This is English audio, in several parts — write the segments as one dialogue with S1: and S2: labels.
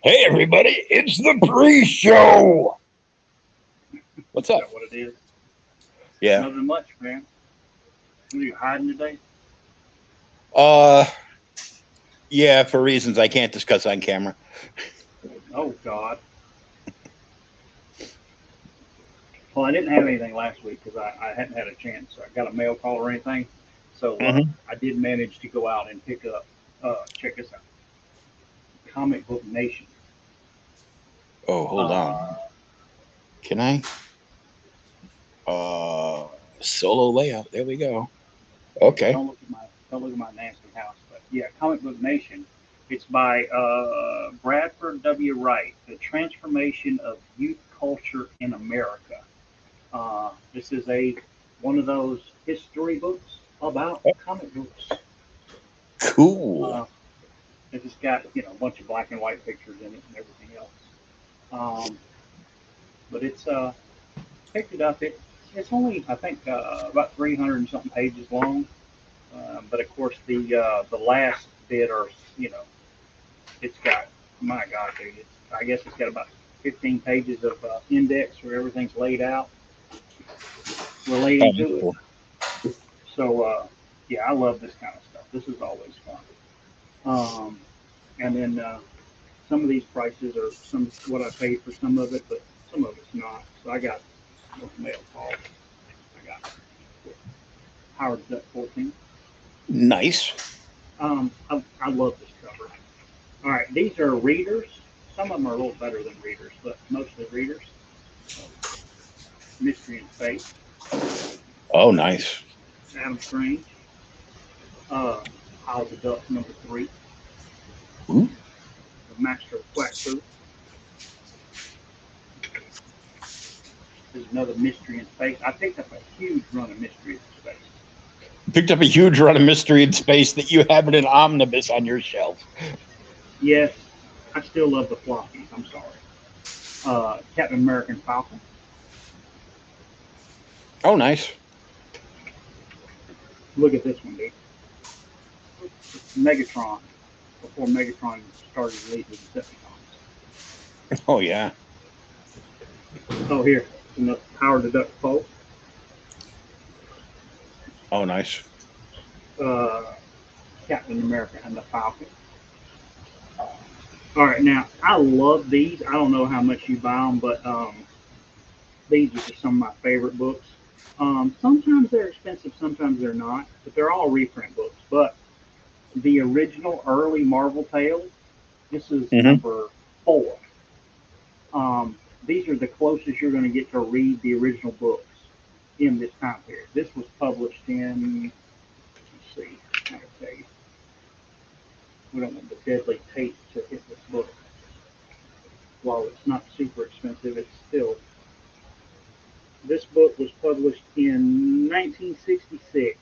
S1: Hey, everybody, it's the pre-show. What's
S2: Is
S1: up?
S2: that what it is?
S1: Yeah.
S2: Nothing much, man. What are you hiding today?
S1: Uh, yeah, for reasons I can't discuss on camera.
S2: Oh God. Well, I didn't have anything last week because I hadn't had a chance. I got a mail call or anything. So
S1: Hmm.
S2: I did manage to go out and pick up. Check this out. Comic Book Nation.
S1: Oh, hold on.
S2: Uh,
S1: Can I? Uh, Solo layout. There we go.
S2: yeah.
S1: Okay.
S2: Don't look at my nasty house. But yeah, Comic Book Nation. It's by Bradford W. Wright. The Transformation of Youth Culture in America. This is a one of those history books about comic books.
S1: Cool.
S2: Uh, it's just got a bunch of black and white pictures in it and everything else. Um, but it's picked it up. It's only I think about 300 and something pages long. But of course the last bit are it's got my God, dude. I guess it's got about 15 pages of index where everything's laid out
S1: Oh,
S2: relating
S1: that's
S2: to it.
S1: cool.
S2: So yeah, I love this kind of stuff. This is always fun. Um, and then some of these prices are some what I paid for some of it, but some of it's not. So I got what's mail call. I got Howard Duck 14.
S1: Nice.
S2: I love this cover. All right, these are readers. Some of them are a little better than readers, but mostly readers. So, Mystery in Space,
S1: Oh, nice.
S2: Adam Strange, uh, Howard the Duck #3,
S1: Ooh.
S2: The Master of Quackfu. There's another Mystery in Space. I picked up a huge run of Mystery in Space.
S1: Picked up a huge run of Mystery in Space that you have in an omnibus on your shelf.
S2: Yes, I still love the floppies. I'm sorry. Captain American Falcon.
S1: Oh, nice.
S2: Look at this one, dude. It's Megatron before Megatron started leading the Decepticons.
S1: Oh, yeah.
S2: Oh, here, the Howard the Duck Pope.
S1: Oh, nice.
S2: Uh, Captain America and the Falcon. All right, now I love these. I don't know how much you buy them, but these are just some of my favorite books. Sometimes they're expensive, sometimes they're not, but they're all reprint books. But the original early Marvel Tales, this is
S1: Hmm.
S2: #4. Um, these are the closest you're going to get to read the original books in this time period. This was published in, let's see, how to tell you. We don't want the deadly tape to hit this book. While it's not super expensive, it's still. This book was published in 1966,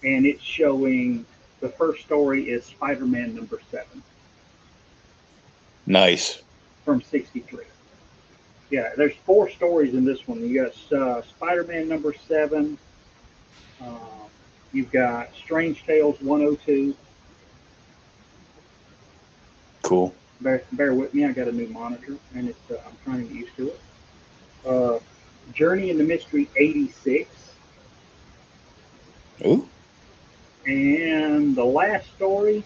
S2: and it's showing the first story is Spider-Man #7
S1: Nice.
S2: from '63. Yeah, there's 4 stories in this one. You got Spider-Man #7. Um, you've got Strange Tales 102.
S1: Cool.
S2: Bear with me, I got a new monitor, and I'm trying to get used to it. Uh, Journey into Mystery 86,
S1: Ooh.
S2: and the last story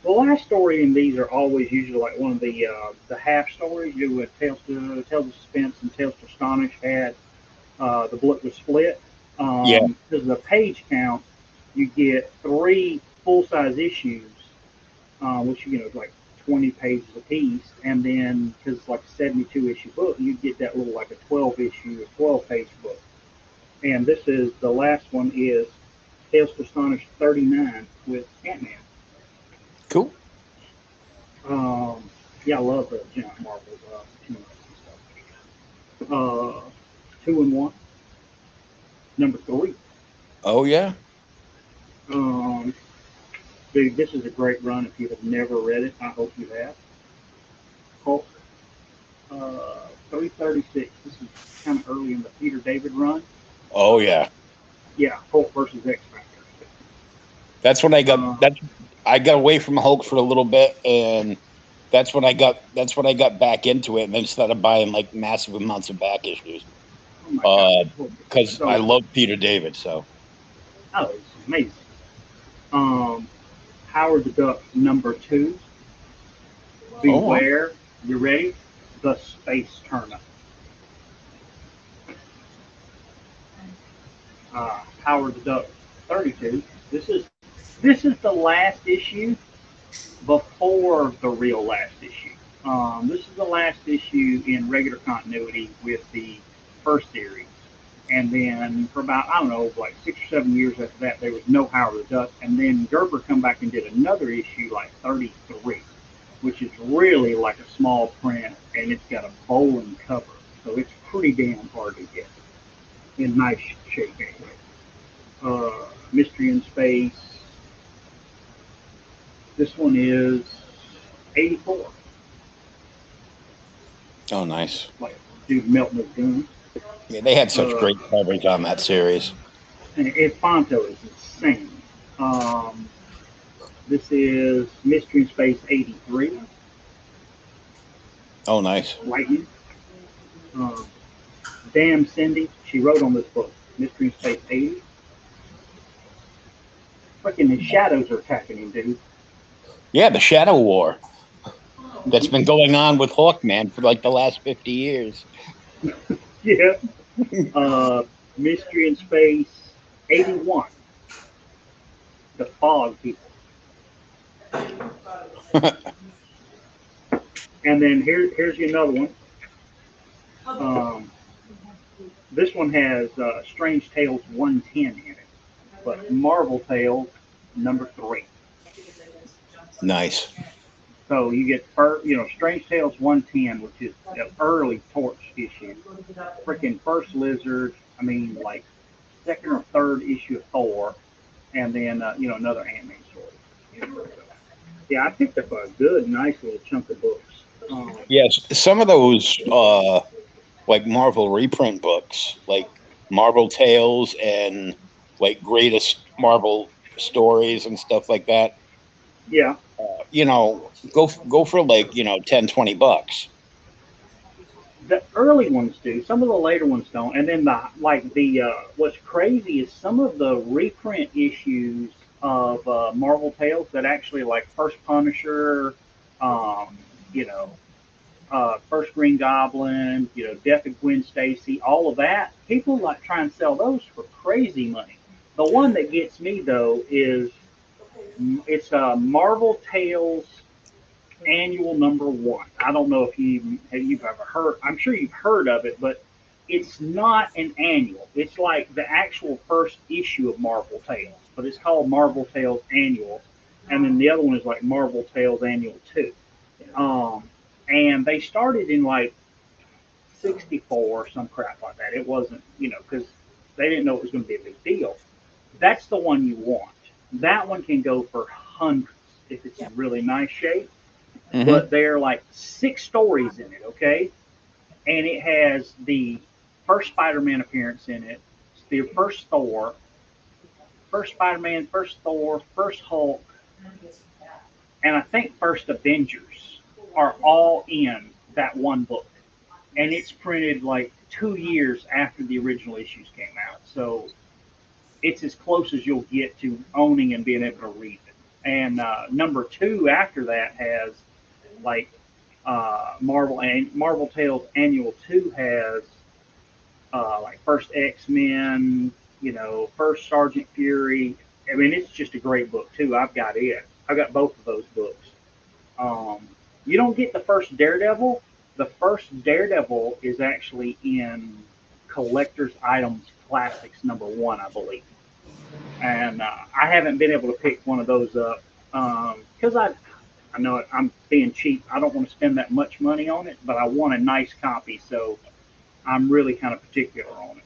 S2: in these are always usually like one of the half stories. You would Tales of Suspense and Tales to Astonish had the book was split
S1: Yeah.
S2: because of the page count. You get 3 full size issues, which is like 20 pages a piece, and then because it's like a 72 issue book, you get that little like a 12 issue, 12 page book. And this is the last one is Tales to Astonish 39 with Ant Man.
S1: Cool.
S2: Yeah, I love the giant Marvel team ups and stuff. 2 and 1, #3.
S1: Oh, yeah.
S2: Um, Dude, this is a great run. If you have never read it, I hope you have. Hulk 336. This is kind of early in the Peter David run.
S1: Oh, yeah.
S2: Yeah, Hulk versus X Factor.
S1: That's when I got
S2: Uh,
S1: that. I got away from Hulk for a little bit, and That's when I got back into it and then started buying like massive amounts of back issues.
S2: Oh my God.
S1: Because
S2: So-
S1: I love Peter David. So
S2: Oh, it's amazing. Howard the Duck #2. Beware. You ready? The Space Turnip. Howard the Duck 32. This is the last issue before the real last issue. This is the last issue in regular continuity with the first series. And then for about, I don't know, like 6 or 7 years after that, there was no Howard the Duck. And then Gerber come back and did another issue, like 33, which is really like a small print, and it's got a bowling cover. So it's pretty damn hard to get in nice shape anyway. Mystery in Space. This one is 84.
S1: oh, nice.
S2: Like dude melting his gun.
S1: Yeah, they had such great coverage on that series.
S2: And Espanto is insane. This is Mystery in Space 83.
S1: Oh, nice.
S2: Lightning. Damn Cindy, she wrote on this book, Mystery in Space 80. Freaking his shadows are attacking him, dude.
S1: Yeah, the Shadow War that's been going on with Hawkman for like the last 50 years.
S2: Yeah. Mystery in Space 81. The Fog People. And then here's another one. This one has Strange Tales 110 in it, but Marvel Tales #3.
S1: Nice.
S2: So you get Strange Tales 110, which is an early Torch issue. Freaking first Lizard. I mean, like second or third issue of Thor, and then another Ant-Man story. Yeah, I picked up a good, nice little chunk of books.
S1: Yes, some of those like Marvel reprint books, like Marvel Tales and like greatest Marvel stories and stuff like that.
S2: Yeah.
S1: Go for like, $10-20.
S2: The early ones do. Some of the later ones don't. And then what's crazy is some of the reprint issues of Marvel Tales that actually like First Punisher, um, you know, First Green Goblin, Death of Gwen Stacy, all of that. People like try and sell those for crazy money. The one that gets me though is it's Marvel Tales Annual #1. I don't know if you've ever heard. I'm sure you've heard of it, but it's not an annual. It's like the actual first issue of Marvel Tales, but it's called Marvel Tales Annual, and then the other one is like Marvel Tales Annual 2. And they started in like 64 or some crap like that. It wasn't, because they didn't know it was going to be a big deal. That's the one you want. That one can go for hundreds if it's in really nice shape. Mm-hmm. But there are like 6 stories in it, okay? And it has the first Spider-Man appearance in it, the first Thor, first Spider-Man, first Thor, first Hulk, and I think first Avengers are all in that one book. And it's printed like 2 years after the original issues came out. So it's as close as you'll get to owning and being able to read it. And #2 after that has like Marvel Tales Annual 2 has like first X-Men, first Sergeant Fury. I mean, it's just a great book too. I've got it. I've got both of those books. You don't get the first Daredevil. The first Daredevil is actually in Collector's Items Classics #1, I believe. And I haven't been able to pick one of those up because I know I'm being cheap. I don't want to spend that much money on it, but I want a nice copy, so I'm really kind of particular on it.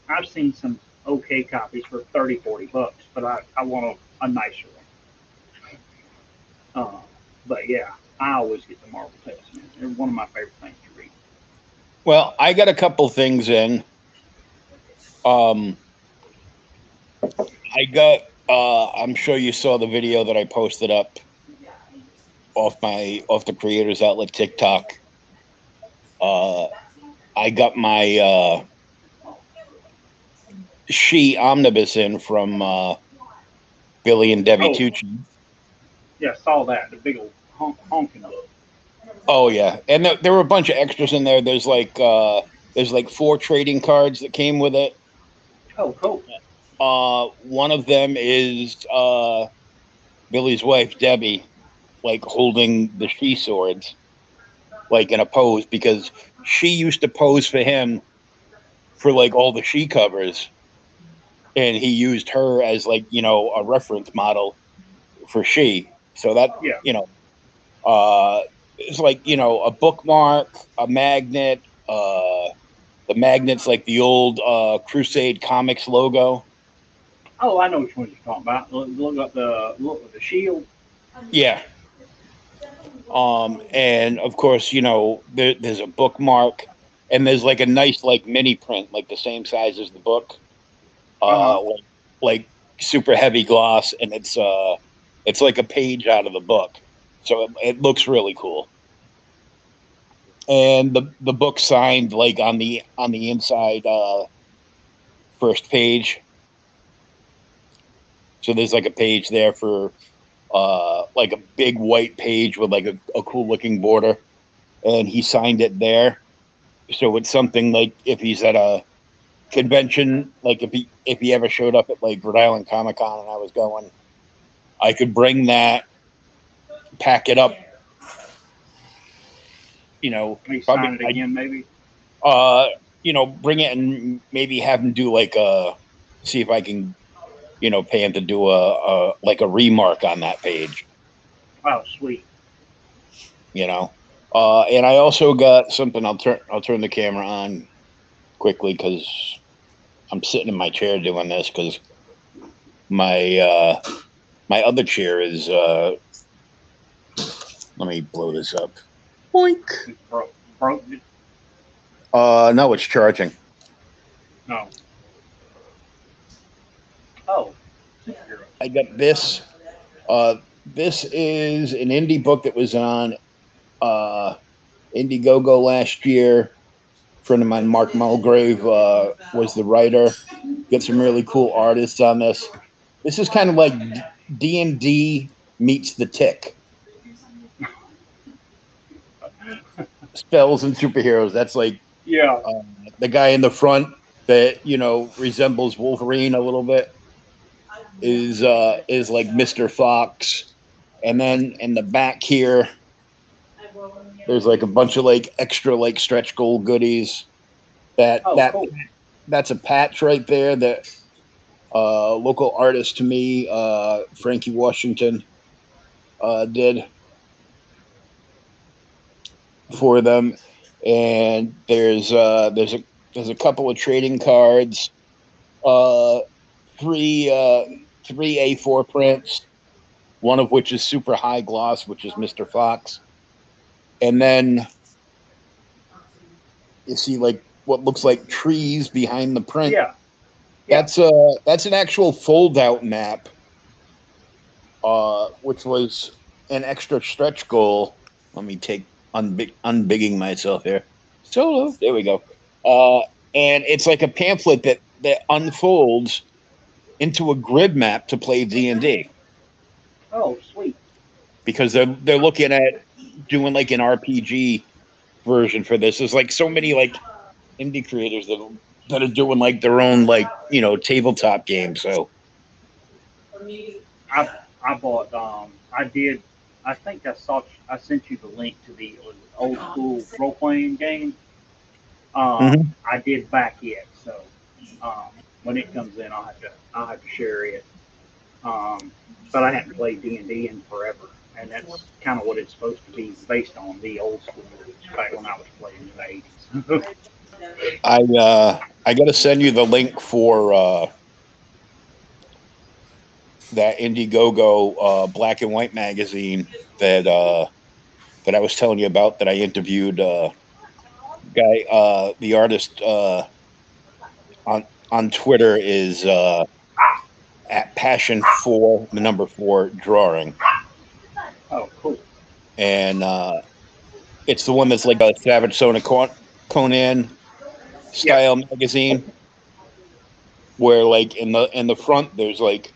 S2: I've seen some okay copies for $30-40, but I want a nicer one. But yeah, I always get the Marvel Tales. They're one of my favorite things to read.
S1: Well, I got a couple things in. I got. I'm sure you saw the video that I posted up off the creators outlet TikTok. I got my She omnibus in from Billy and Debbie
S2: Oh,
S1: Tucci.
S2: yeah, saw that. The big old honking book.
S1: Oh yeah, and there were a bunch of extras in there. There's like 4 trading cards that came with it.
S2: Oh, cool.
S1: One of them is Billy's wife Debbie, like holding the She swords, like in a pose, because she used to pose for him for like all the She covers, and he used her as like a reference model for She. So that
S2: Yeah.
S1: it's like a bookmark, a magnet. The magnet's like the old Crusade Comics logo.
S2: Oh, I know which one you're talking about. Look at the shield.
S1: Yeah. And of course, there's a bookmark, and there's like a nice like mini print, like the same size as the book,
S2: Uh huh.
S1: like super heavy gloss, and it's like a page out of the book, so it looks really cool. And the book signed like on the inside first page, so there's like a page there for like a big white page with like a cool looking border, and he signed it there. So it's something like if he's at a convention, like if he ever showed up at like Rhode Island Comic Con and I was going, I could bring that, pack it up,
S2: He
S1: probably
S2: signed it again, maybe.
S1: bring it and maybe have him do like see if I can, pay him to do a like a remark on that page,
S2: Oh, sweet.
S1: And I also got something. I'll turn the camera on quickly because I'm sitting in my chair doing this because my my other chair is let me blow this up. Boink.
S2: Broke it.
S1: No, it's charging.
S2: No. Oh, superhero.
S1: I got this. This is an indie book that was on Indiegogo last year. A friend of mine, Mark Mulgrave, was the writer. Get some really cool artists on this. This is kind of like D&D meets The Tick. Spells and superheroes. That's like
S2: Yeah.
S1: the guy in the front that resembles Wolverine a little bit is like Mr. Fox, and then in the back here there's like a bunch of like extra like stretch goal goodies.
S2: Cool.
S1: That's a patch right there that local artist to me, Frankie Washington, did for them. And there's a couple of trading cards, uh, three A4 prints, one of which is super high gloss, which is Mr. Fox, and then you see like what looks like trees behind the print.
S2: Yeah.
S1: That's an actual fold out map, which was an extra stretch goal. Let me take unbigging myself here. Solo. There we go. And it's like a pamphlet that unfolds into a grid map to play D&D.
S2: Oh, sweet.
S1: Because they're looking at doing like an RPG version for this. There's like so many like indie creators that are doing like their own like tabletop games. So
S2: I bought. I think I sent you the link to the old school role playing game. I did back it, so when it comes in, I'll have to share it. But I haven't played D&D in forever, and that's kind of what it's supposed to be based on, the old school rules back when I was playing in the 80s.
S1: I got to send you the link for that Indiegogo black and white magazine that I was telling you about, that I interviewed guy, the artist on Twitter is at passion for the number 4 drawing.
S2: Oh, cool.
S1: and it's the one that's like a Savage Son of Conan style magazine, where like in the front there's like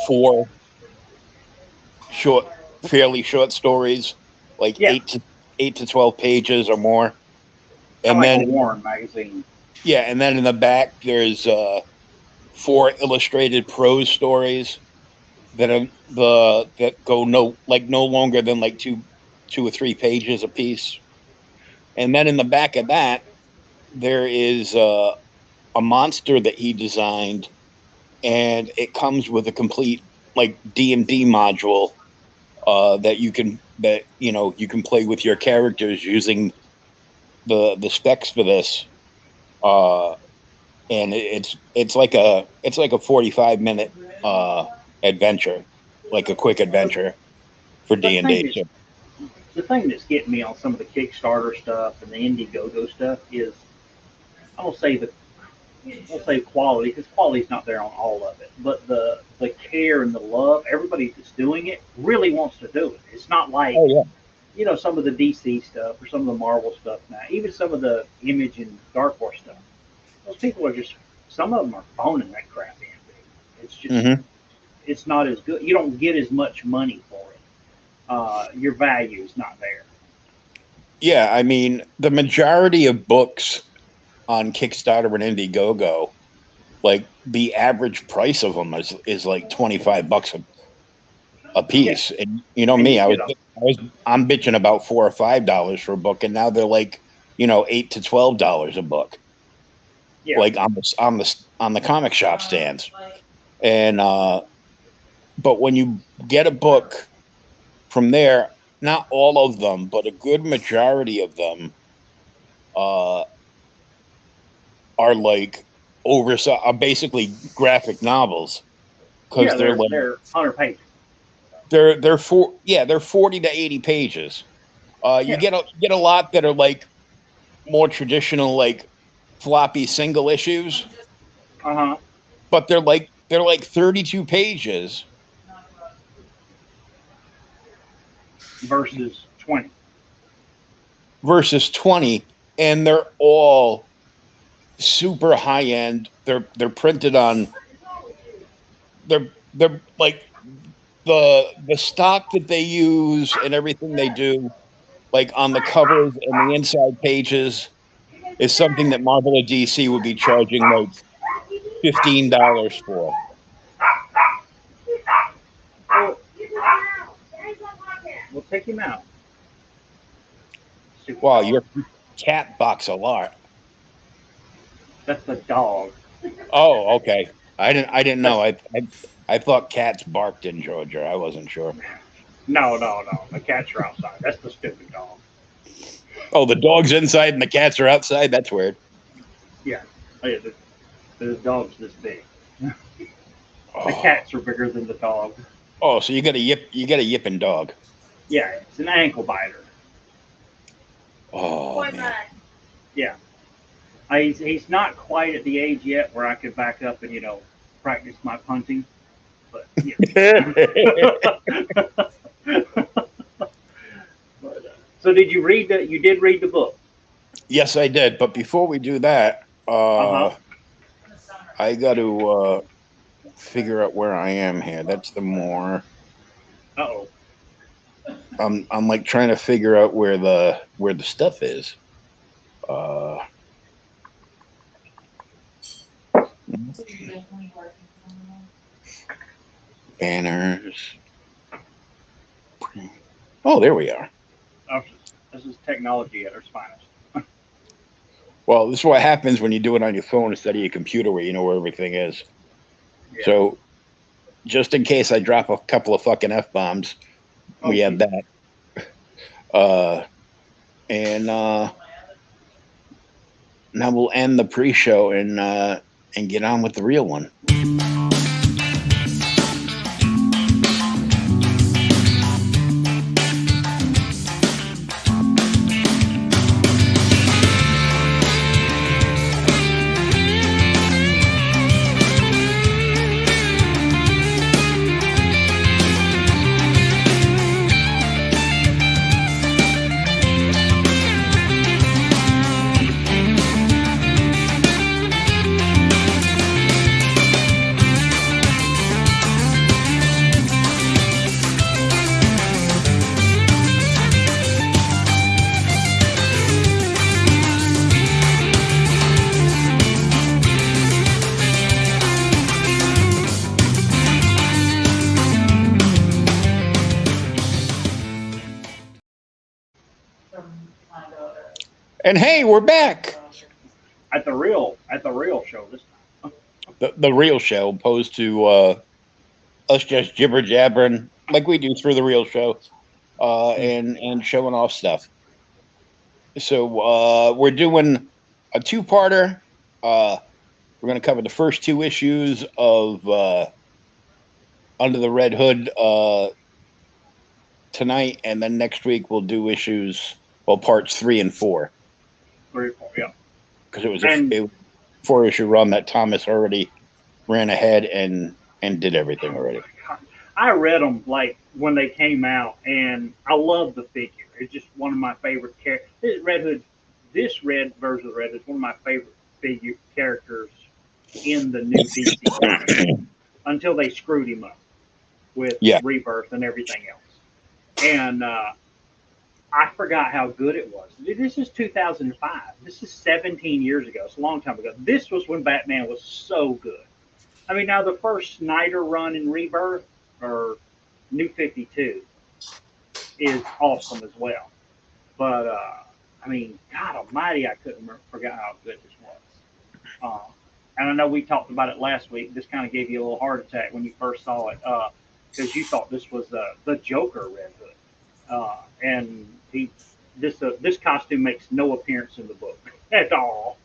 S1: four fairly short stories, like 8 to 12 pages or more, and
S2: like
S1: then
S2: a Warren magazine.
S1: Yeah, and then in the back there's 4 illustrated prose stories that go no longer than like two or 3 pages a piece, and then in the back of that there is a monster that he designed, and it comes with a complete like D&D module that you can play with your characters using the specs for this, and it's like a 45-minute adventure, like a quick adventure for D&D.
S2: The thing that's getting me on some of the Kickstarter stuff and the Indiegogo stuff is, I won't say quality, because quality's not there on all of it, but the care and the love. Everybody that's doing it really wants to do it. It's not like some of the DC stuff or some of the Marvel stuff now, even some of the Image and Dark Horse stuff. Those people are just, some of them are phoning that crap in. It's just, it's not as good. You don't get as much money for it. Your value is not there.
S1: Yeah, I mean, the majority of books on Kickstarter and Indiegogo, like the average price of them is like $25 a piece. And you know me, I'm bitching about $4 or $5 for a book, and now they're like, $8 to $12 a book. Yeah. Like on the comic shop stands. And but when you get a book from there, not all of them, but a good majority of them are like are basically graphic novels, because
S2: they're 100 pages.
S1: They're 40 to 80 pages. You get a lot that are like more traditional, like floppy single issues. But they're like 32 pages
S2: versus 20.
S1: And they're all super high end. They're printed on. They're like the stock that they use and everything they do, like on the covers and the inside pages, is something that Marvel or DC would be charging like $15 for.
S2: We'll take him out.
S1: Wow, your cat barks a lot.
S2: That's the dog.
S1: Oh, okay. I didn't know. I thought cats barked in Georgia. I wasn't sure.
S2: No. The cats are outside. That's the stupid dog.
S1: Oh, the dog's inside and the cats are outside? That's weird.
S2: Yeah. The dog's this big. The cats are bigger than the dog.
S1: Oh, so you got a yipping dog.
S2: Yeah, it's an ankle biter.
S1: Oh, man.
S2: Yeah. He's not quite at the age yet where I could back up and, practice my punting. But, yeah. So did you read you did read the book?
S1: Yes, I did. But before we do that, I got to figure out where I am here. That's the more.
S2: Uh-oh.
S1: I'm like trying to figure out where the stuff is. Banners. Oh, there we are.
S2: Oh, this is technology at its finest.
S1: Well, this is what happens when you do it on your phone instead of your computer, where you know where everything is. Yeah. So, just in case I drop a couple of fucking F-bombs, we have that. And now we'll end the pre-show and get on with the real one. And hey, we're back.
S2: At the real show this time.
S1: The real show, opposed to us just jibber jabbering like we do through the real show, and showing off stuff. So we're doing a two-parter. We're going to cover the first two issues of Under the Red Hood tonight, and then next week we'll do parts 3 and 4.
S2: 3 or 4, yeah.
S1: Because it was a 4-issue run that Thomas already ran ahead and did everything already.
S2: I read them like when they came out, and I love the figure. It's just one of my favorite characters. Red Hood, this red version of Red Hood is one of my favorite figure characters in the new DC comics until they screwed him up with Rebirth and everything else. And I forgot how good it was. This is 2005. This is 17 years ago. It's a long time ago. This was when Batman was so good. I mean, now the first Snyder run in Rebirth or New 52 is awesome as well. But, I mean, God almighty, I couldn't forget how good this was. And I know we talked about it last week. This kind of gave you a little heart attack when you first saw it because you thought this was the Joker Red Hood. And this costume makes no appearance in the book at all.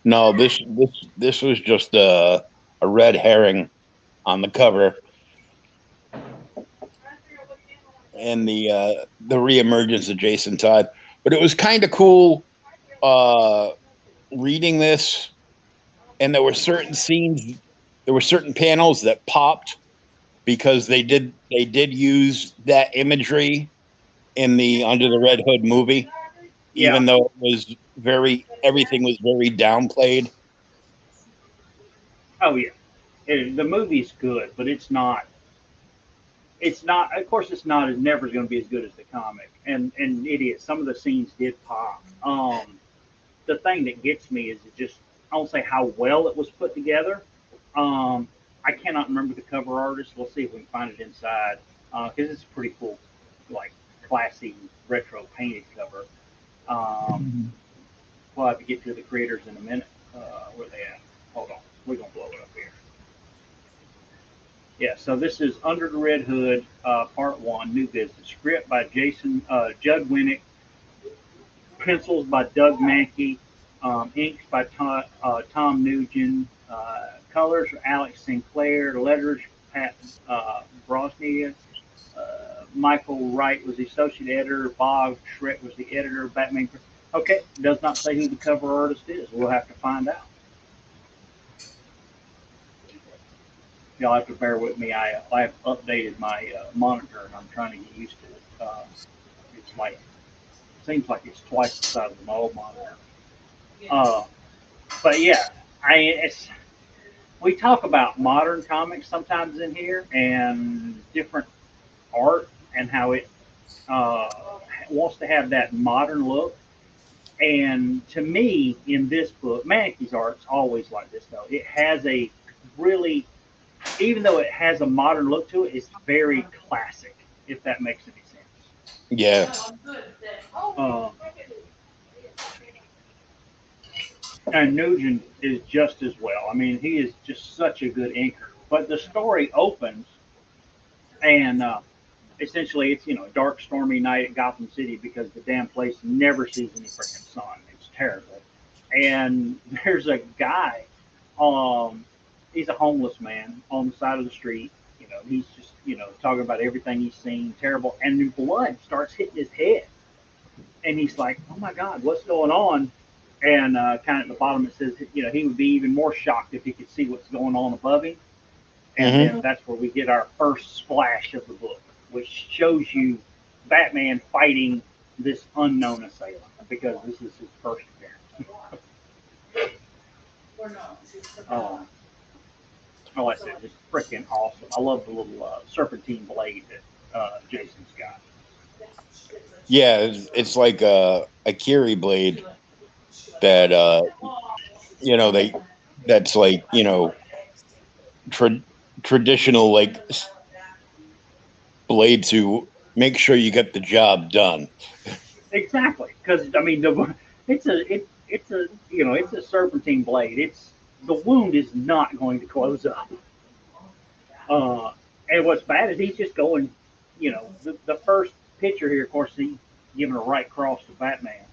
S1: No, this was just a red herring on the cover, and the reemergence of Jason Todd. But it was kind of cool reading this, and there were certain scenes, there were certain panels that popped because they did use that imagery in the Under the Red Hood movie, even though it was everything was very downplayed.
S2: Oh yeah, the movie's good, but it's not. It's not. Of course, it's not. It's never going to be as good as the comic, and it is. Some of the scenes did pop. The thing that gets me is I won't say how well it was put together. I cannot remember the cover artist. We'll see if we can find it inside because it's a pretty cool, like classy retro painted cover. We'll have to get to the creators in a minute. Where they at? Hold on. We're going to blow it up here. Yeah, so this is Under the Red Hood, Part 1, New Business. Script by Judd Winnick. Pencils by Doug Mankey. Inks by Tom Nugent. Colors are Alex Sinclair. Letters, Pat Brosnia. Michael Wright was the associate editor. Bob Schreck was the editor. Batman. Okay, does not say who the cover artist is. We'll have to find out. Y'all have to bear with me. I have updated my monitor, and I'm trying to get used to it. It's like seems like it's twice the size of my old monitor. But yeah, we talk about modern comics sometimes in here and different art and how it wants to have that modern look. And to me, in this book, Mankey's art's always like this, though. It has a really, even though it has a modern look to it, it's very classic, if that makes any sense.
S1: Yeah.
S2: And Nugent is just as well. I mean, he is just such a good inker. But the story opens, and essentially it's, a dark, stormy night at Gotham City because the damn place never sees any freaking sun. It's terrible. And there's a guy, he's a homeless man on the side of the street. He's just, talking about everything he's seen, terrible. And the blood starts hitting his head. And he's like, oh my God, what's going on? And kind of at the bottom it says, he would be even more shocked if he could see what's going on above him. And then that's where we get our first splash of the book, which shows you Batman fighting this unknown assailant because this is his first appearance. Like I said, it's freaking awesome. I love the little serpentine blade that Jason's got.
S1: Yeah, it's like a Kiri blade that that's like traditional like blade to make sure you get the job done.
S2: exactly. Because I mean, it's a it's a serpentine blade. It's the wound is not going to close up. Uh, and what's bad is he's just going, the first picture here, of course, he's giving a right cross to Batman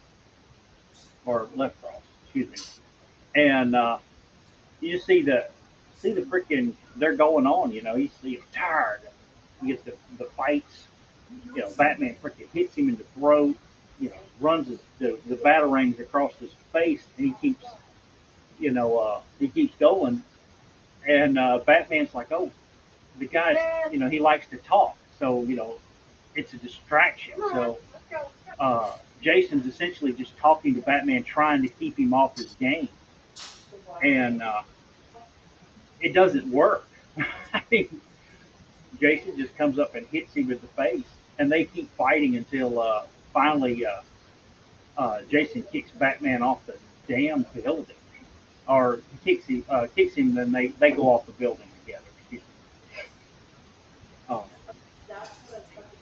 S2: or left cross, excuse me, and you just see the freaking they're going on. He's tired. He gets the fights. Batman freaking hits him in the throat. Runs the batarangs across his face, and he keeps going. And Batman's like, oh, the guy, he likes to talk, so it's a distraction. So Jason's essentially just talking to Batman, trying to keep him off his game, and it doesn't work. I mean, Jason just comes up and hits him in the face, and they keep fighting until finally Jason kicks Batman off the damn building, or kicks him. Then they go off the building together. Excuse me. Oh,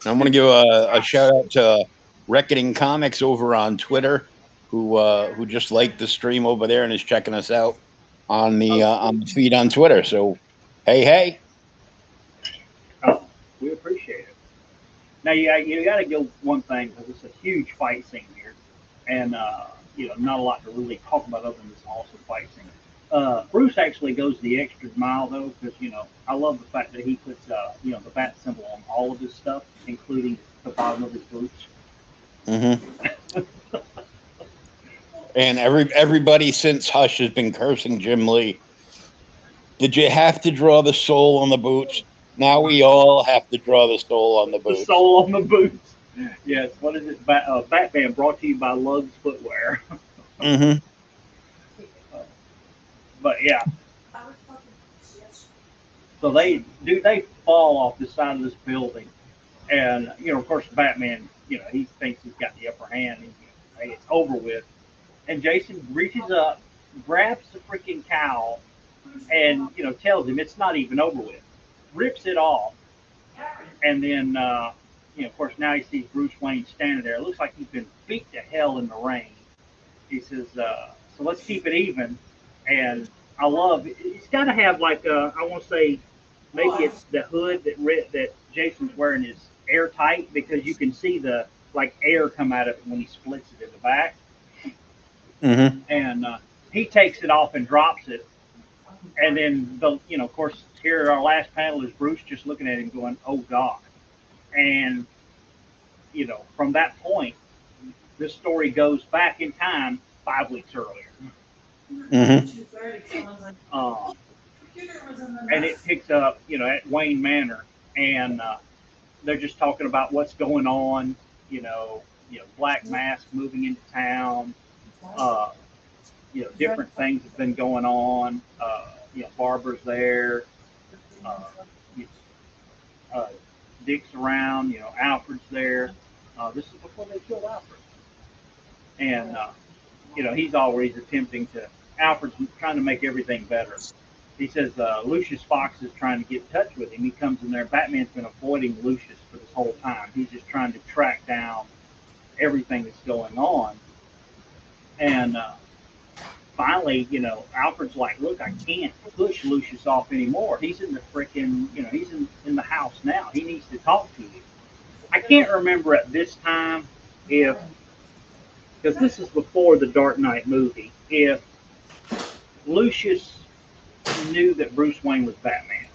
S1: I'm going to give a shout out to Reckoning Comics over on Twitter, who just liked the stream over there and is checking us out on the feed on Twitter. So, hey.
S2: oh, we appreciate it. Now you got to go one thing, because it's a huge fight scene here, and not a lot to really talk about other than this awesome fight scene. Bruce actually goes the extra mile though, because I love the fact that he puts the bat symbol on all of his stuff, including the bottom of his boots.
S1: Mm-hmm. And everybody since Hush has been cursing Jim Lee. Did you have to draw the soul on the boots? Now we all have to draw the soul on the boots.
S2: The soul on the boots. Yes. What is it? Batman, brought to you by Lugz Footwear.
S1: Mm-hmm.
S2: But yeah. So they fall off the side of this building, and of course, Batman, he thinks he's got the upper hand, and hey, it's over with. And Jason reaches up, grabs the freaking cowl, and tells him it's not even over with. Rips it off, and then of course, now he sees Bruce Wayne standing there. It looks like he's been beat to hell in the rain. He says, "So let's keep it even." And I love it's got to have like I want to say maybe it's the hood that Jason's wearing is airtight, because you can see the like air come out of it when he splits it in the back.
S1: Mm-hmm.
S2: And he takes it off and drops it, and then of course, here our last panel is Bruce just looking at him going, "Oh God!" And from that point, this story goes back in time 5 weeks earlier.
S1: Mm-hmm.
S2: And it picks up, at Wayne Manor, and they're just talking about what's going on. Black Mask moving into town. Different things have been going on. Barbara's there. Uh, Dick's around. Alfred's there. This is before they killed Alfred, and he's always attempting to. Alfred's trying to make everything better. He says Lucius Fox is trying to get in touch with him. He comes in there. Batman's been avoiding Lucius for this whole time. He's just trying to track down everything that's going on. And finally, Alfred's like, "Look, I can't push Lucius off anymore. He's in the freaking, he's in the house now. He needs to talk to you." I can't remember at this time if, because this is before the Dark Knight movie, if Lucius knew that Bruce Wayne was Batman.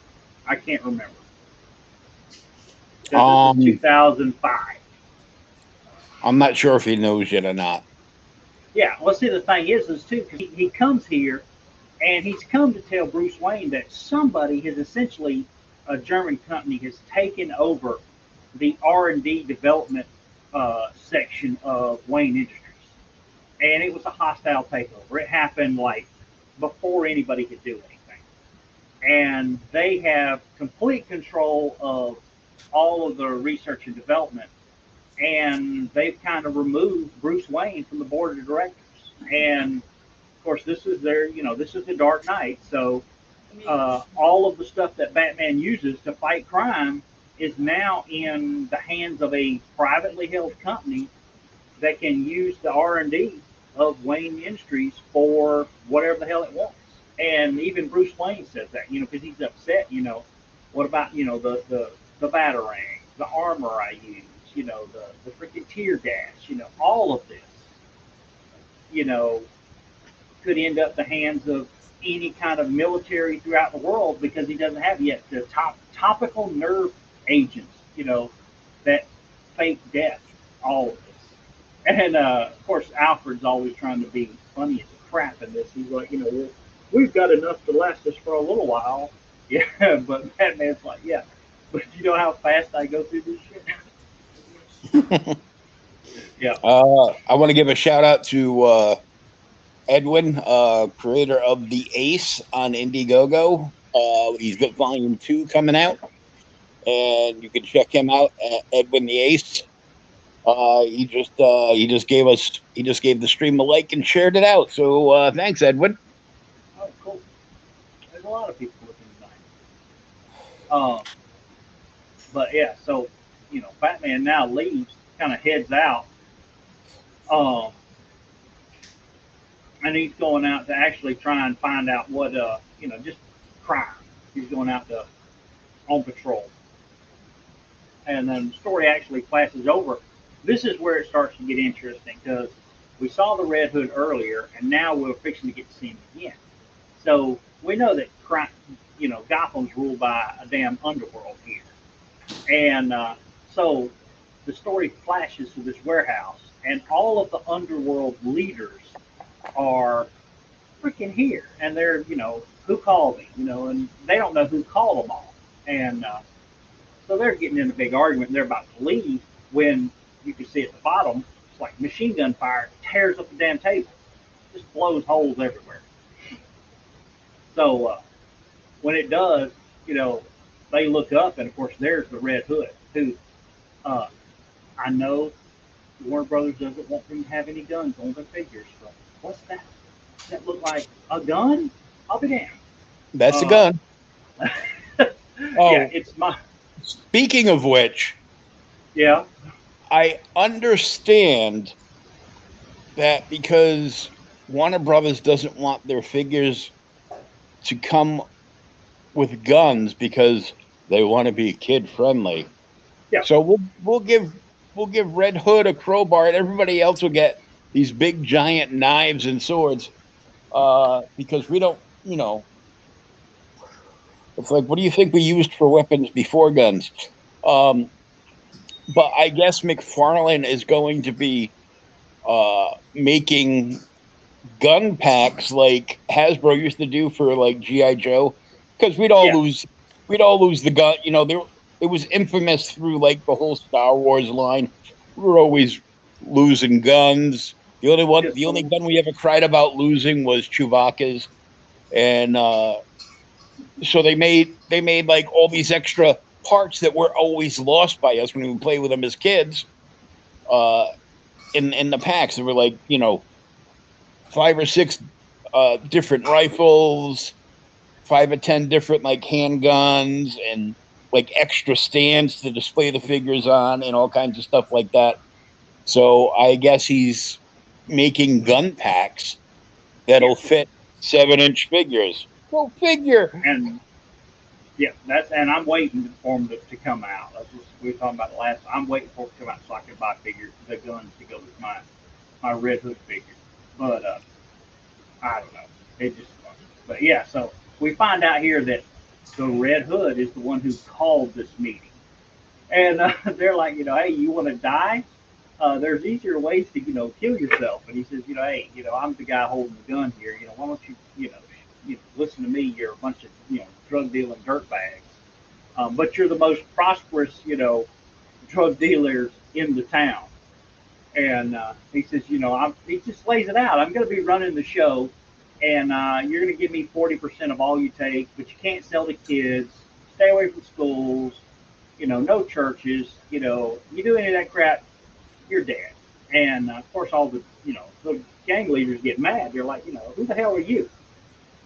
S2: I can't remember. This is 2005.
S1: I'm not sure if he knows yet or not.
S2: Yeah, well, see, the thing is too, he comes here, and he's come to tell Bruce Wayne that somebody has essentially, a German company, has taken over the R&D development section of Wayne Industries. And it was a hostile takeover. It happened like before anybody could do anything. And they have complete control of all of the research and development. And they've kind of removed Bruce Wayne from the board of directors. And of course, this is this is the Dark Knight. So all of the stuff that Batman uses to fight crime is now in the hands of a privately held company that can use the R&D of Wayne Industries for whatever the hell it wants. And even Bruce Wayne says that, because he's upset. What about the batarang, the armor I use, the freaking tear gas, all of this, you know, could end up the hands of any kind of military throughout the world because he doesn't have yet the topical nerve agents, that fake death, all of this. And of course, Alfred's always trying to be funny as crap in this. He's like, well, we've got enough to last us for a little while. Yeah, but Batman's like, yeah, but you know how fast I go through this shit? Yeah.
S1: I want to give a shout out to Edwin, creator of the Ace on Indiegogo. He's got Volume 2 coming out, and you can check him out at Edwin the Ace. He just gave the stream a like and shared it out. So thanks, Edwin.
S2: Oh, cool. There's a lot of people looking tonight. But yeah, so Batman now leaves, kind of heads out, and he's going out to actually try and find out what just crime. He's going out to on patrol, and then the story actually flashes over. This is where it starts to get interesting because we saw the Red Hood earlier, and now we're fixing to get to see him again. So we know that crime, Gotham's ruled by a damn underworld here. And so the story flashes to this warehouse, and all of the underworld leaders are freaking here. And they're, who called me, and they don't know who called them all. And so they're getting in a big argument, and they're about to leave when you can see at the bottom, it's like machine gun fire, tears up the damn table, just blows holes everywhere. So when it does, they look up, and of course, there's the Red Hood, who I know Warner Brothers doesn't want them to have any guns on their figures. But what's that? Does that look like a gun? I'll be damned.
S1: That's a gun.
S2: Yeah, it's my.
S1: Speaking of which,
S2: yeah,
S1: I understand that because Warner Brothers doesn't want their figures to come with guns because they want to be kid friendly.
S2: Yeah.
S1: So we'll give Red Hood a crowbar, and everybody else will get these big giant knives and swords. Because we don't, it's like, what do you think we used for weapons before guns? But I guess McFarlane is going to be making gun packs like Hasbro used to do for like G.I. Joe, because we'd all lose the gun. It was infamous through like the whole Star Wars line. We were always losing guns. The only gun we ever cried about losing was Chewbacca's, and so they made like all these extra parts that were always lost by us when we would play with them as kids. In the packs, there were like 5 or 6 different rifles, 5 or 10 different like handguns, and like extra stands to display the figures on, and all kinds of stuff like that. So I guess he's making gun packs that'll fit 7-inch figures. Go figure.
S2: And yeah, and I'm waiting for them to come out. That's what we were talking about last. I'm waiting for it to come out so I can buy the guns to go with my Red Hood figure. But I don't know. It just, but yeah. So we find out here that the Red Hood is the one who called this meeting, and they're like, hey, you want to die? There's easier ways to kill yourself. And he says, hey, I'm the guy holding the gun here. Why don't you listen to me? You're a bunch of drug dealing dirtbags, but you're the most prosperous drug dealers in the town. And he says, he just lays it out. I'm going to be running the show, and you're going to give me 40% of all you take, but you can't sell to kids. Stay away from schools. No churches. You do any of that crap, you're dead. And of course, all the the gang leaders get mad. They're like, who the hell are you?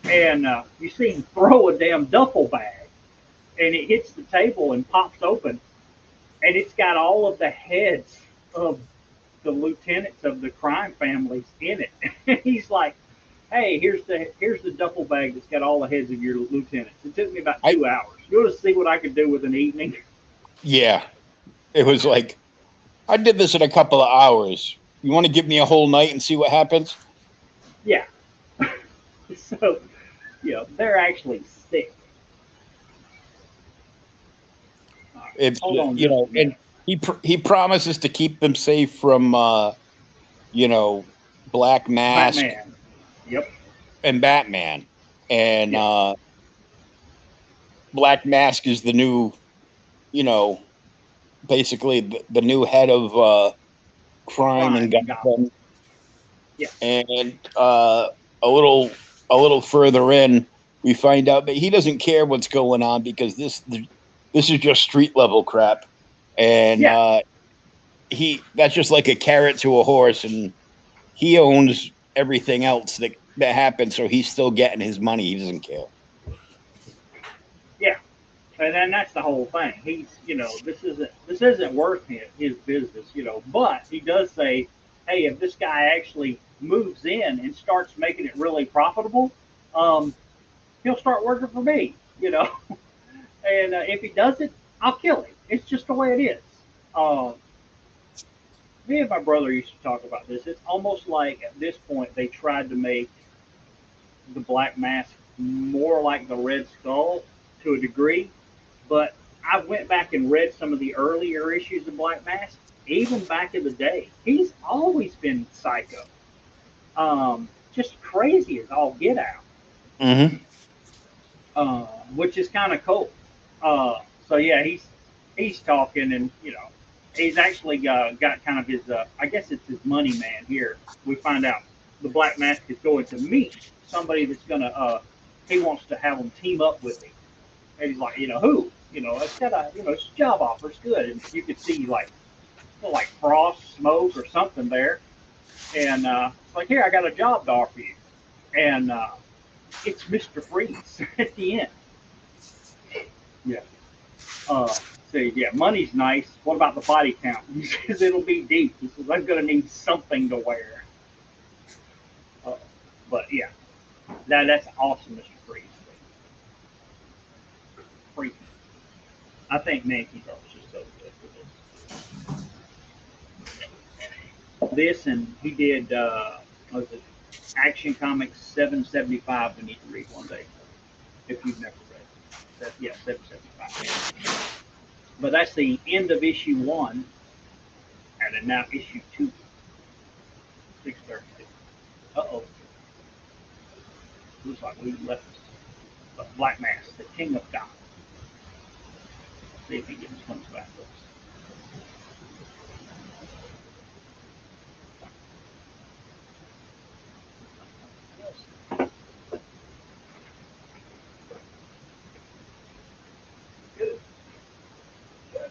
S2: And you see him throw a damn duffel bag, and it hits the table and pops open, and it's got all of the heads of the lieutenants of the crime families in it. And he's like, "Hey, here's the duffel bag that's got all the heads of your lieutenants. It took me about
S1: I
S2: 2 hours. You want to see what I could do with an evening?"
S1: yeah, it was like I did this in a couple of hours. You want to give me a whole night and see what happens?
S2: Yeah. So, they're actually sick. All right,
S1: It's
S2: hold on just a
S1: and
S2: minute.
S1: he promises to keep them safe from you know Black Mask
S2: Batman. Yep.
S1: and Batman, and
S2: Yeah.
S1: Black Mask is the new you know basically the new head of crime in
S2: Crime in Gotham.
S1: Gotham,
S2: Yeah.
S1: and a little a little further in, we find out that he doesn't care what's going on because this is just street level crap, and
S2: Yeah.
S1: he that's just like a carrot to a horse, and he owns everything else that happens, so he's still getting his money. He doesn't care.
S2: Yeah. And then that's the whole thing. He's, this isn't worth his business, But he does say, hey, if this guy actually moves in and starts making it really profitable, um, he'll start working for me. And if he doesn't, I'll kill him. It's just the way it is. Um, Me and my brother used to talk about this. It's almost like at this point they tried to make the Black Mask more like the Red Skull to a degree. But I went back and read some of the earlier issues of Black Mask, even back in the day. He's always been psycho, just crazy as all get out,
S1: Mm-hmm.
S2: which is kind of cool. So yeah, he's talking, and he's actually got kind of his, I guess it's his money man here. We find out the Black Mask is going to meet somebody that's gonna, he wants to have them team up with him. And he's like, who? It's got it's a job offer. It's good. And you could see like frost, smoke, or something there. And it's like, here, I got a job to offer you. And it's Mr. Freeze at the end. Yeah. So yeah, money's nice. What about the body count? He says it'll be deep. He says I'm gonna need something to wear. Uh, but yeah, that's awesome, Mr. Freeze. Freaky. I think Mankey was just so good for this, and he did what was it Action Comics 775. We need to read one day if you've never read it. Yeah, 775. But that's the end of issue one, and then now issue two, 632. Uh-oh, looks like we left Black Mass, the King of God. See if he comes back to us. Good. Good.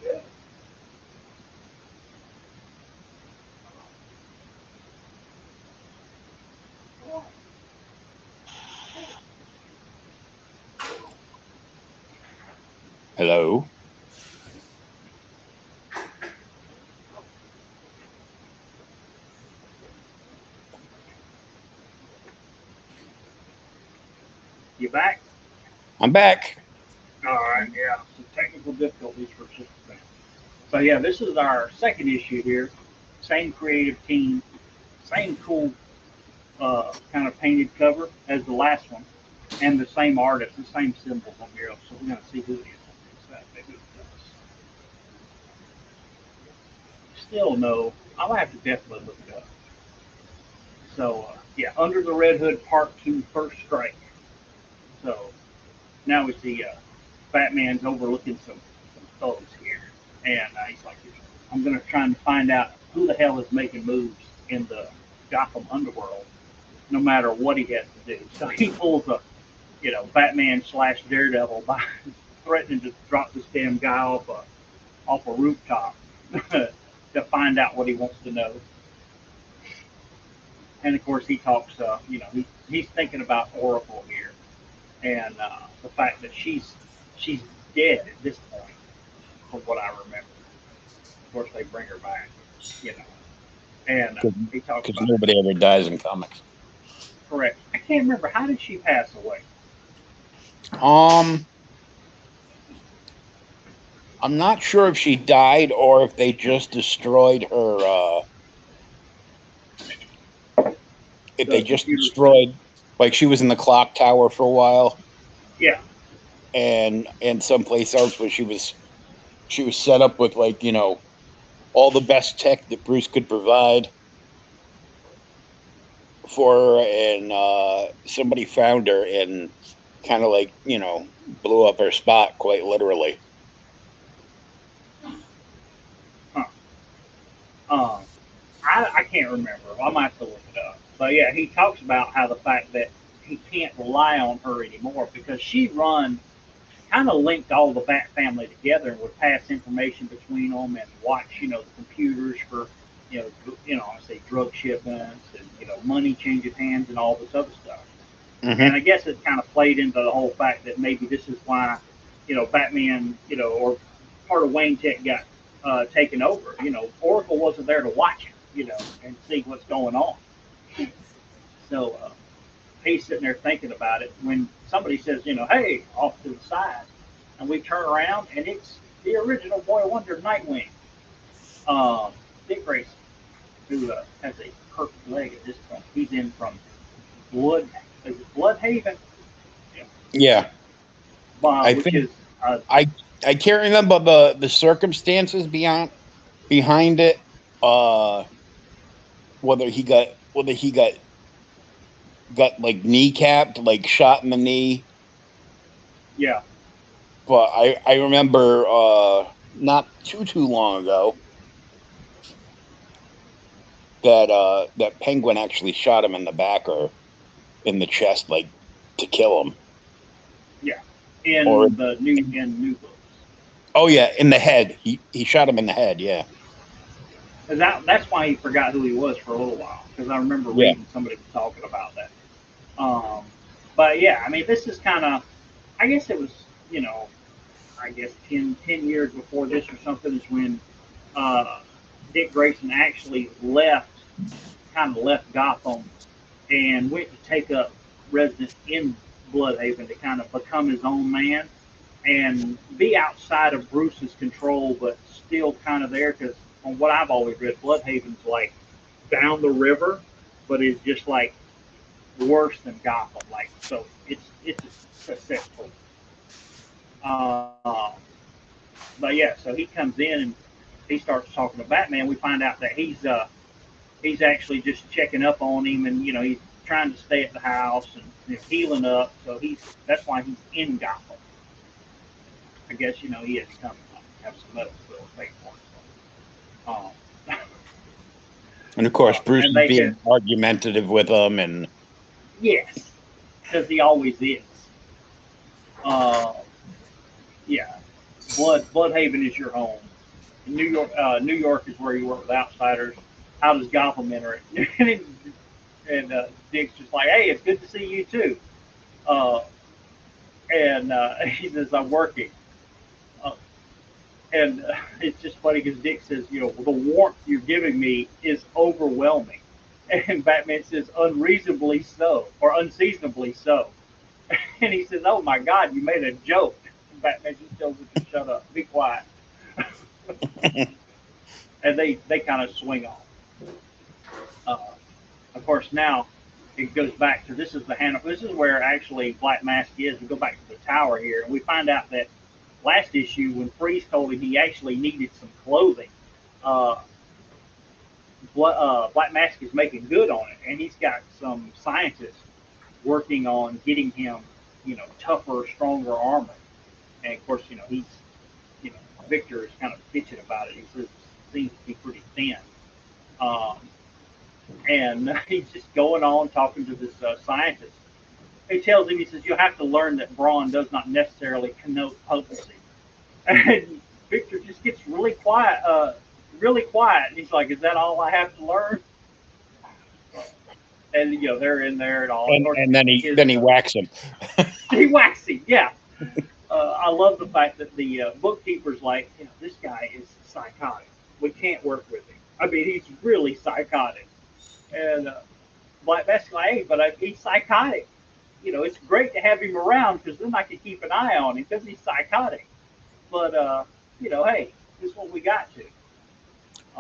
S2: Good.
S1: Hello.
S2: You back?
S1: I'm back.
S2: All right, yeah. Some technical difficulties for just a minute. So yeah, this is our second issue here. Same creative team, same cool kind of painted cover as the last one, and the same artist, the same symbols on here. So we're gonna see who it is. Maybe it does. Still no. I'll have to definitely look it up. So yeah, Under the Red Hood Part Two, First Strike. So now we see Batman's overlooking some thugs here, and he's like, I'm gonna try and find out who the hell is making moves in the Gotham underworld, no matter what he has to do. So he pulls a, Batman slash Daredevil by threatening to drop this damn guy off a rooftop to find out what he wants to know. And of course, he talks. He's thinking about Oracle here, and the fact that she's dead at this point. from what I remember. Of course, they bring her back, you know, and he talks
S1: Because
S2: about
S1: nobody ever dies in comics.
S2: correct. I can't remember how did she pass away.
S1: Um, I'm not sure if she died or if they just destroyed her. If they
S2: The
S1: just
S2: computer,
S1: destroyed, like she was in the clock tower for a while,
S2: yeah,
S1: and someplace else where she was set up with like all the best tech that Bruce could provide for her, and somebody found her and kind of like blew up her spot quite literally.
S2: huh. I can't remember. I might have to look it up. But yeah, he talks about how the fact that he can't rely on her anymore because she run kind of linked all the Bat family together and would pass information between them and watch, the computers for, I say drug shipments and money changing hands and all this other stuff. And I guess it kind of played into the whole fact that maybe this is why, Batman, or part of Wayne Tech got taken over. Oracle wasn't there to watch it, and see what's going on. So he's sitting there thinking about it when somebody says, hey, off to the side, and we turn around and it's the original Boy Wonder Nightwing, Dick Grayson, who has a perfect leg at this point. He's in from Bloodhaven?
S1: Yeah, I
S2: Which
S1: think
S2: is
S1: I can't remember the circumstances behind it. Uh, whether he got like kneecapped, like shot in the knee.
S2: yeah,
S1: But I remember not too long ago that Penguin actually shot him in the back or in the chest, like to kill him.
S2: yeah,
S1: Or
S2: in new books.
S1: oh yeah, in the head. He shot him in the head. Yeah,
S2: That's why he forgot who he was for a little while because I remember
S1: yeah,
S2: reading somebody talking about that. Um, but yeah, I mean, this is kind of, I guess it was, you know, I guess 10 years before this or something is when uh, Dick Grayson actually kind of left Gotham and went to take up residence in Bloodhaven to kind of become his own man and be outside of Bruce's control, but still kind of there. Because from what I've always read, Bloodhaven's like down the river, but it's just like worse than Gotham. Like so, it's a cesspool. Uh, but yeah, so he comes in and he starts talking to Batman. We find out that he's actually just checking up on him, and he's trying to stay at the house and healing up. So that's why he's in Gotham. I guess he has to come and have some medical bills paid for.
S1: and of course Bruce
S2: And
S1: is
S2: they
S1: being
S2: can
S1: argumentative with him, and
S2: yes, because he always is. Uh, yeah, Bloodhaven is your home. New York is where you work with outsiders. How does Gotham enter it? and Dick's just like, hey, it's good to see you too. Uh, and he says, I'm working. Uh, and it's just funny because Dick says, the warmth you're giving me is overwhelming. And Batman says, unreasonably so, or unseasonably so. And he says, oh my God, you made a joke. And Batman just tells him to shut up, be quiet. And they kind of swing off. Uh, of course, now it goes back to this is where actually Black Mask is. We go back to the tower here, and we find out that last issue when Freeze told him he actually needed some clothing, uh, Black Mask is making good on it, and he's got some scientists working on getting him, tougher, stronger armor. And of course, you know, Victor is kind of bitching about it. He says it seems to be pretty thin. Um, and he's just going on talking to this scientist. He tells him, he says, you'll have to learn that brawn does not necessarily connote potency. And Victor just gets really quiet, And he's like, is that all I have to learn? And, they're in there and all. Of course,
S1: and then he whacks him.
S2: he whacks him, yeah. I love the fact that the bookkeeper's like, this guy is psychotic. We can't work with him. I mean, he's really psychotic. And Black Mask like, hey, but he's psychotic. It's great to have him around because then I can keep an eye on him because he's psychotic. But hey, this is what we got to.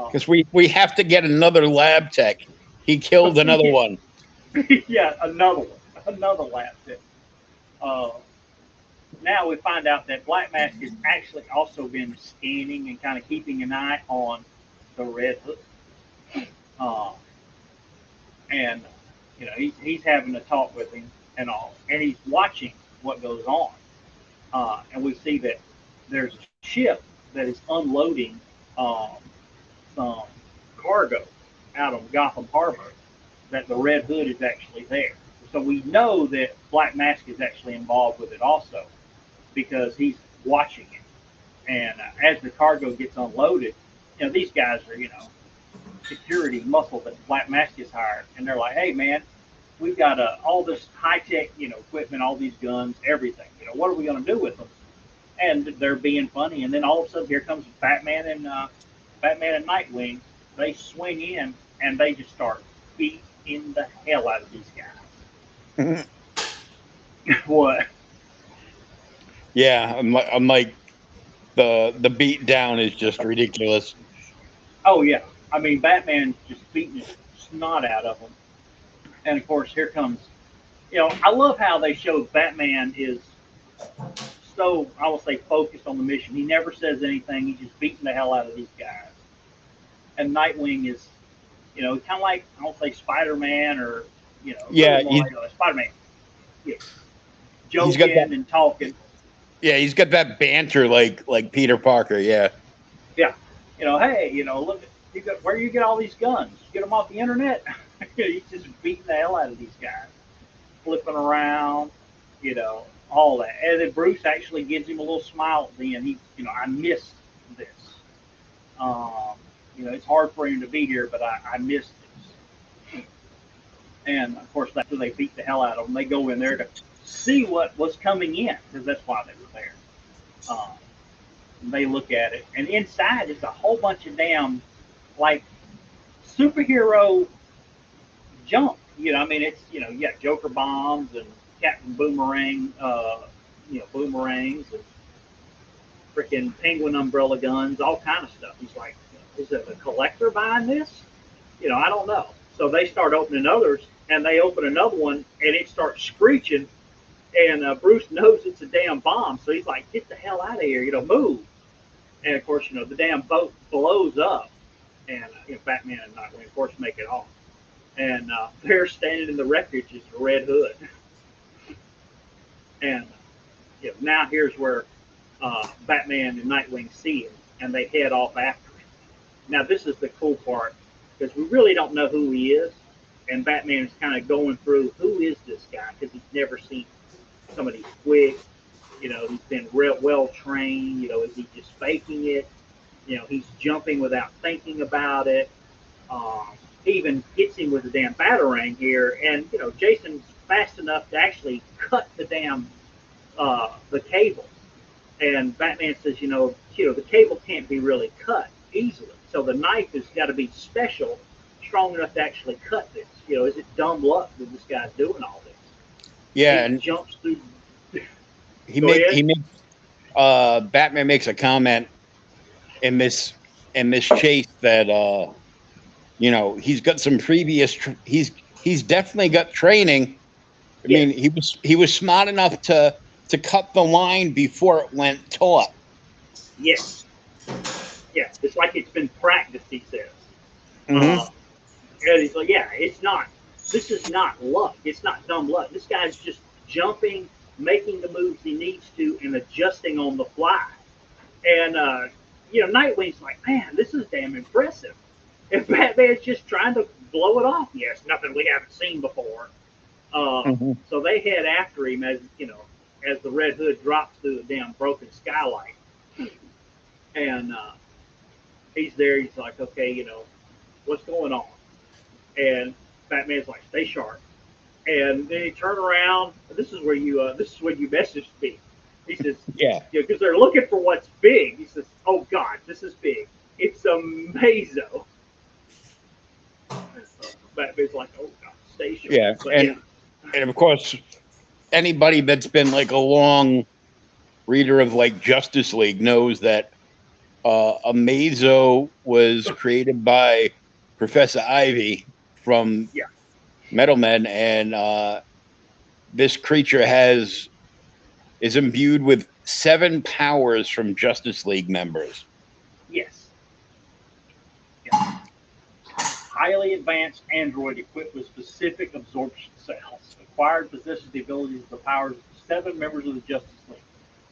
S1: Because we have to get another lab tech. He killed another one.
S2: Yeah, another lab tech. Uh, Now we find out that Black Mask has actually also been scanning and kind of keeping an eye on the Red Hood. Uh, and he's having a talk with him and all, and he's watching what goes on. And we see that there's a ship that is unloading some cargo out of Gotham Harbor. That the Red Hood is actually there, so we know that Black Mask is actually involved with it also because he's watching it. And as the cargo gets unloaded, these guys are security muscle that Black Mask is hired, and they're like, hey man, we've got all this high tech equipment, all these guns, everything. What are we going to do with them? And they're being funny, and then all of a sudden here comes Batman and Nightwing. They swing in and they just start beating the hell out of these guys. What?
S1: Yeah, I'm like the beat down is just ridiculous.
S2: Oh yeah, I mean Batman's just beating the snot out of them, and of course here comes. I love how they show Batman is so I will say focused on the mission. He never says anything. He's just beating the hell out of these guys. And Nightwing is, kind of like I don't say Spider Man or
S1: Yeah,
S2: like, Spider Man, yeah,
S1: he's got
S2: joking and talking.
S1: yeah, he's got that banter like Peter Parker. Yeah.
S2: Yeah, hey, look, where you get all these guns? Get them off the internet. He's just beating the hell out of these guys, flipping around, all that. And then Bruce actually gives him a little smile at the end. I missed this. It's hard for him to be here, but I missed this. And of course, after they beat the hell out of them, they go in there to see what was coming in because that's why they were there. Um, they look at it, and inside is a whole bunch of damn like superhero junk. I mean, it's you got Joker bombs and Captain Boomerang, boomerangs and freaking Penguin umbrella guns, all kind of stuff. He's like, is it a collector buying this? I don't know. So they start opening others, and they open another one, and it starts screeching. And Bruce knows it's a damn bomb, so he's like, "Get the hell out of here! Move!" And of course, the damn boat blows up, and Batman and Nightwing, of course, make it off. And they're standing in the wreckage is the Red Hood. And now here's where Batman and Nightwing see him, and they head off after him. Now this is the cool part because we really don't know who he is, and Batman is kind of going through who is this guy because he's never seen somebody quick. He's been real well trained. Is he just faking it? He's jumping without thinking about it. He even hits him with a damn batarang here, and Jason's fast enough to actually cut the damn the cable. And Batman says, the cable can't be really cut easily, so the knife has got to be special, strong enough to actually cut this. Is it dumb luck that this guy's doing all this?
S1: Yeah,
S2: he
S1: and
S2: jumps through.
S1: he makes Batman makes a comment in this chase that he's got some previous he's definitely got training. I mean, he was smart enough to cut the line before it went taut.
S2: Yes. Yeah, it's like it's been practiced, he says.
S1: Mm-hmm.
S2: And he's like, yeah, this is not luck. It's not dumb luck. This guy's just jumping, making the moves he needs to, and adjusting on the fly. And, Nightwing's like, man, this is damn impressive. And Batman's just trying to blow it off. Yes, nothing we haven't seen before. So they head after him as the Red Hood drops through the damn broken skylight. And he's there. He's like, okay, what's going on? And Batman's like, stay sharp. And then he turn around. This is where you messaged me. He says,
S1: Yeah.
S2: because they're looking for what's big. He says, oh God, this is big. It's a Mazo. Batman's like, oh God, station.
S1: Yeah.
S2: But yeah,
S1: And of course, anybody that's been like a long reader of like Justice League knows that Amazo was created by Professor Ivy from
S2: yeah,
S1: Metal Men, and this creature is imbued with 7 powers from Justice League members.
S2: yes. Yeah. Highly advanced android equipped with specific absorption cells. Acquired possesses the abilities and the powers of 7 members of the Justice League.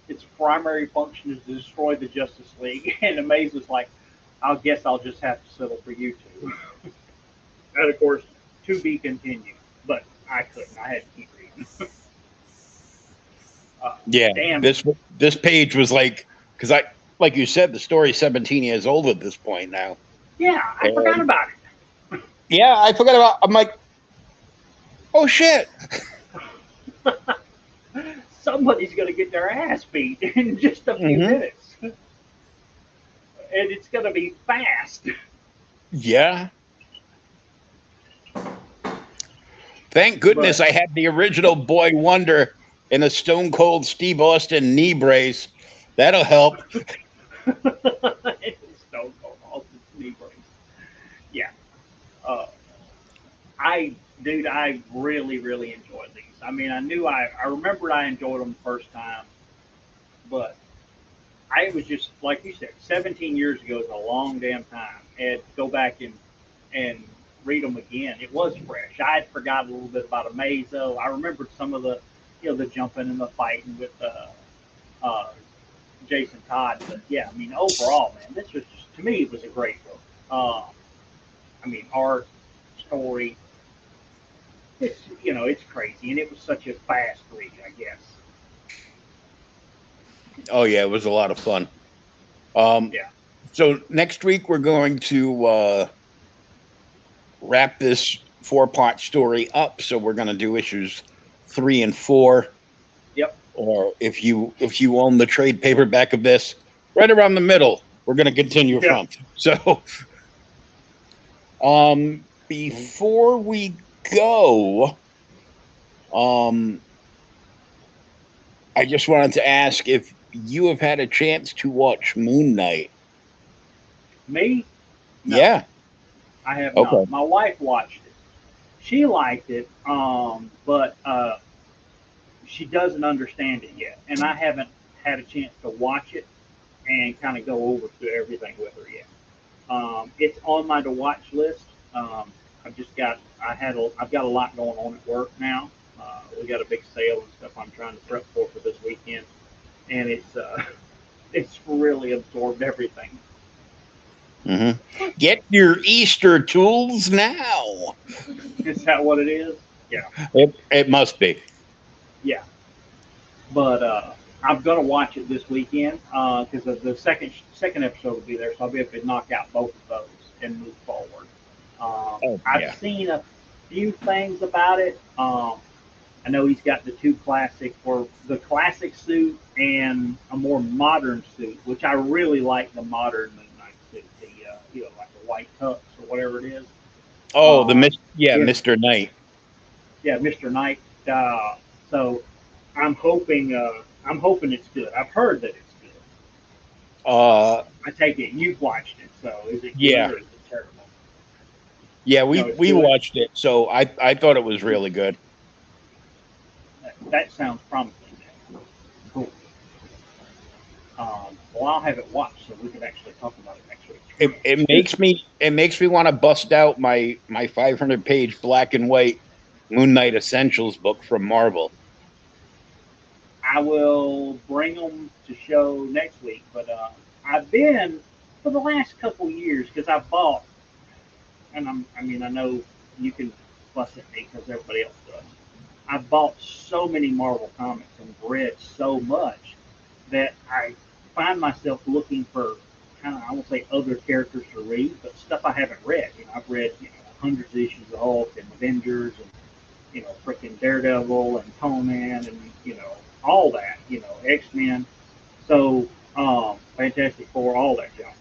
S2: Its primary function is to destroy the Justice League. And Amazo's like, I guess I'll just have to settle for you two. And of course, to be continued. But I couldn't. I had to keep reading.
S1: Yeah,
S2: Damn.
S1: this page was like, because like you said, the story's 17 years old at this point now.
S2: Yeah, I forgot about it.
S1: Yeah, I forgot about. I'm like, oh shit.
S2: Somebody's going to get their ass beat in just a few minutes. And it's going to be fast.
S1: Yeah. Thank goodness I had the original Boy Wonder in a Stone Cold Steve Austin knee brace. That'll help.
S2: Stone Cold Austin knee brace. Yeah. I really, really enjoyed these. I mean, I remembered I enjoyed them the first time, but I was just, like you said, 17 years ago is a long damn time. And go back and read them again. It was fresh. I had forgotten a little bit about Amazo. I remembered some of the, the jumping and the fighting with Jason Todd. But yeah, I mean, overall, man, this was just, to me, it was a great book. I mean, art, story, it's, it's crazy. And it was such a fast read, I guess.
S1: Oh, yeah, it was a lot of fun.
S2: Yeah.
S1: So next week, we're going to wrap this 4-part story up. So we're going to do issues 3 and 4.
S2: Yep.
S1: Or if you own the trade paperback of this, right around the middle, we're going to continue from. So before we go, I just wanted to ask if you have had a chance to watch Moon Knight.
S2: Me? No,
S1: Yeah.
S2: I have not. My wife watched it. She liked it, but she doesn't understand it yet, and I haven't had a chance to watch it and kind of go over through everything with her yet. It's on my to watch list. I've got a lot going on at work now. We got a big sale and stuff I'm trying to prep for this weekend, and it's really absorbed everything.
S1: Mm-hmm. Get your Easter tools now.
S2: Is that what it is? Yeah.
S1: It must be.
S2: Yeah. But I'm gonna watch it this weekend because the second episode will be there, so I'll be able to knock out both of those and move forward. I've seen a few things about it. I know he's got the 2 classic, or the classic suit and a more modern suit, which I really like the modern Moon Knight suit, like the white tux or whatever it is.
S1: Oh, Mr. Knight.
S2: Yeah, Mr. Knight. So I'm hoping it's good. I've heard that it's good. I take it you've watched it, so is it good or is it terrible?
S1: Yeah, we watched it, so I thought it was really good.
S2: That sounds promising. Cool. Well, I'll have it watched so we can actually talk about it next week.
S1: It makes me want to bust out my 500-page black and white Moon Knight Essentials book from Marvel.
S2: I will bring them to show next week, but I've been for the last couple years because I bought, and I know you can fuss at me because everybody else does. I bought so many Marvel comics and read so much that I find myself looking for kind of, I won't say other characters to read, but stuff I haven't read. I've read hundreds of issues of Hulk and Avengers and freaking Daredevil and Conan and all that, X-Men. So, Fantastic Four, all that junk.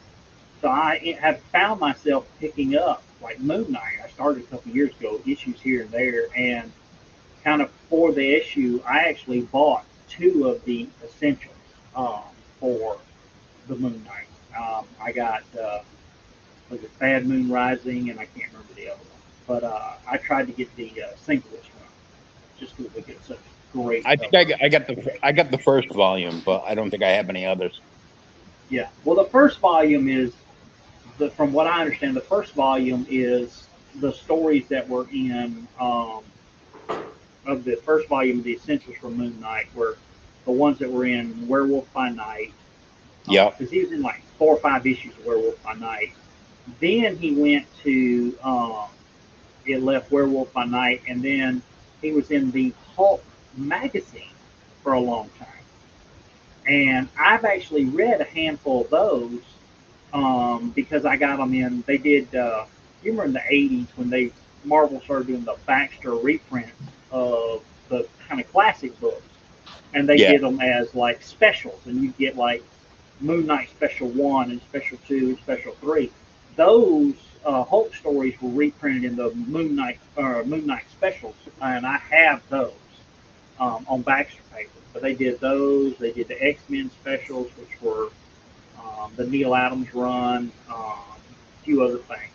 S2: So I have found myself picking up like Moon Knight. I started a couple years ago, issues here and there, and kind of for the issue, I actually bought two of the essentials for the Moon Knight. I got was it Bad Moon Rising, and I can't remember the other one. But I tried to get the Sinkless one just because we get such great.
S1: I think I got the first volume, but I don't think I have any others.
S2: Yeah. Well, the first volume is from what I understand, the first volume is the stories that were in of the first volume of the Essentials for Moon Knight were the ones that were in Werewolf by Night.
S1: Yeah.
S2: Because he was in like 4 or 5 issues of Werewolf by Night. Then he went to it left Werewolf by Night, and then he was in the Hulk magazine for a long time. And I've actually read a handful of those because I got them in. They did. You remember in the '80s when Marvel started doing the Baxter reprints of the kind of classic books, and they did them as like specials, and you get like Moon Knight Special 1 and Special 2 and Special 3. Those Hulk stories were reprinted in the Moon Knight specials, and I have those on Baxter paper. But they did those. They did the X-Men specials, which were the Neil Adams run, a few other things.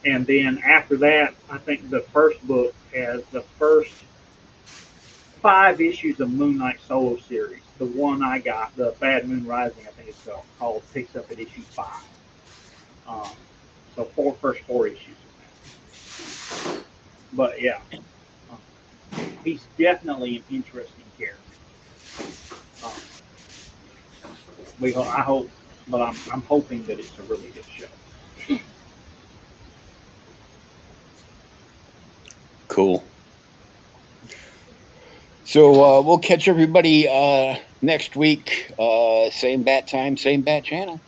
S2: And then after that, I think the first book has the first 5 issues of Moon Knight solo series. The one I got, the Bad Moon Rising, I think it's called, picks up at issue 5. So first 4 issues. But yeah, he's definitely an interesting character. I hope, but I'm hoping that it's a really good show.
S1: Cool. So we'll catch everybody next week. Same bat time, same bat channel.